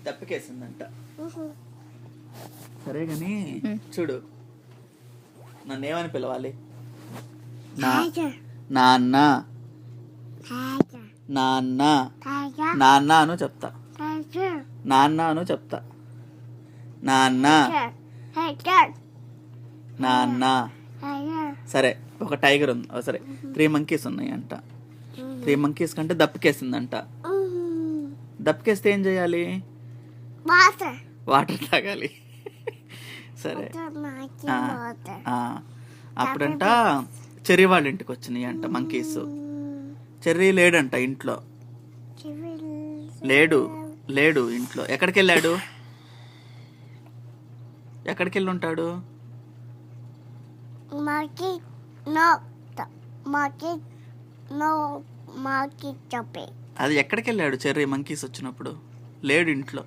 దెబ్బకేసిందంట. సరే గాని చూడు, నన్ను ఏమని పిలవాలి? నాన్న నాన్న నాన్న అను చెప్తా. నాన్న అను చెప్తా. నాన్న నాన్న. సరే, ఒక టైగర్ ఉంది. సరే, 3 monkeys ఉన్నాయి అంట. 3 monkeys కంటే దప్పికేసిందంట. దప్పికేస్తే ఏం చేయాలి? వాటర్ తాగాలి. సరే, అప్పుడంట చెర్రీ వాళ్ళ ఇంటికి వచ్చినాయి అంట మంకీస్. చెర్రీ లేడంట ఇంట్లో. లేడు ఇంట్లో. ఎక్కడికి వెళ్ళాడు? ఎక్కడికి వెళ్ళి ఉంటాడు? అది ఎక్కడికి వెళ్ళాడు? చెర్రీ మంకీస్ వచ్చినప్పుడు లేడు ఇంట్లో.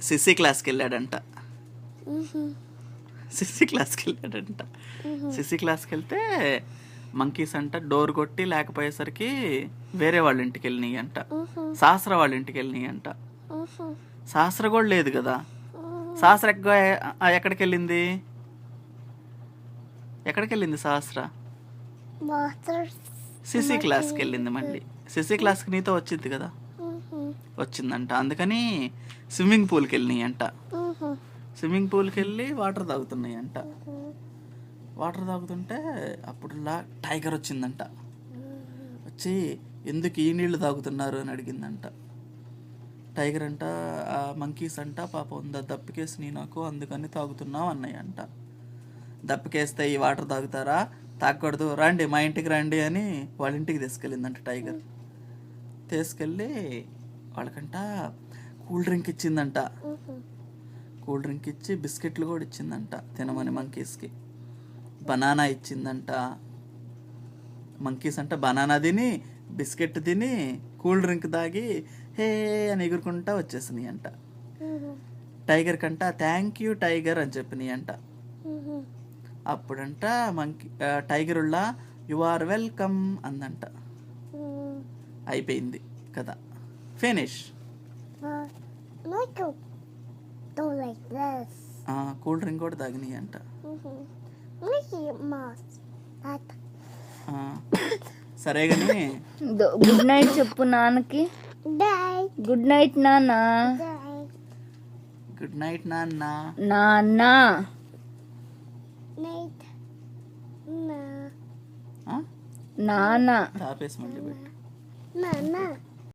సిసి క్లాస్కి వెళ్ళాడంట. సిసి క్లాస్కి వెళ్తే మంకీస్ అంట డోర్ కొట్టి లేకపోయేసరికి వేరే వాళ్ళ ఇంటికి వెళ్ళినాయి అంట. సహస్ర వాళ్ళ ఇంటికి వెళ్ళినాయి అంట. సహస్ర కూడా లేదు కదా. సహస్ర ఎక్కడికి వెళ్ళింది? సహస్ర సిసి క్లాస్కి వెళ్ళింది. మళ్ళీ సిసి క్లాస్కి నీతో వచ్చింది కదా. వచ్చిందంట. అందుకని స్విమ్మింగ్ పూల్కి వెళ్ళినాయి అంట. స్విమ్మింగ్ పూల్కి వెళ్ళి వాటర్ తాగుతున్నాయి అంట. వాటర్ తాగుతుంటే అప్పుడులా టైగర్ వచ్చిందంట. వచ్చి ఎందుకు ఈ నీళ్లు తాగుతున్నారు అని అడిగిందంట. టైగర్ అంట, ఆ మంకీస్ అంట, పాపం దప్పికేసి నాకు అందుకని తాగుతున్నావు అన్నాయి అంట. దప్పికేస్తే ఈ వాటర్ తాగుతారా? తాగకూడదు, రండి మా ఇంటికి రండి అని వాళ్ళ ఇంటికి తీసుకెళ్ళిందంట టైగర్. తీసుకెళ్ళి వాళ్ళకంట కూల్ డ్రింక్ ఇచ్చిందంట. కూల్ డ్రింక్ ఇచ్చి బిస్కెట్లు కూడా ఇచ్చిందంట తినమని మంకీస్కి. బనానా ఇచ్చిందంట. మంకీస్ అంట బనానా తిని, బిస్కెట్ తిని, కూల్ డ్రింక్ తాగి హే అని ఎగురుకుంటా వచ్చేసినాయి అంట. టైగర్ కంట థ్యాంక్ యూ టైగర్ అని చెప్పినాయి అంట. అప్పుడంట టైగర్ ఉల్లా యు ఆర్ వెల్కమ్ అందంట. అయిపోయింది కదా, ఫినిష్. కూల్ డ్రింక్ కూడా తాగినాయి అంట. సరే గాని గుడ్ నైట్ చెప్పు నాన్నకి. గుడ్ నైట్ నాన్న. గుడ్ నైట్ నాన్న. నాన్న నాన్న. నాన్న ఆపేసి మళ్ళీ పెట్టు. నాన్న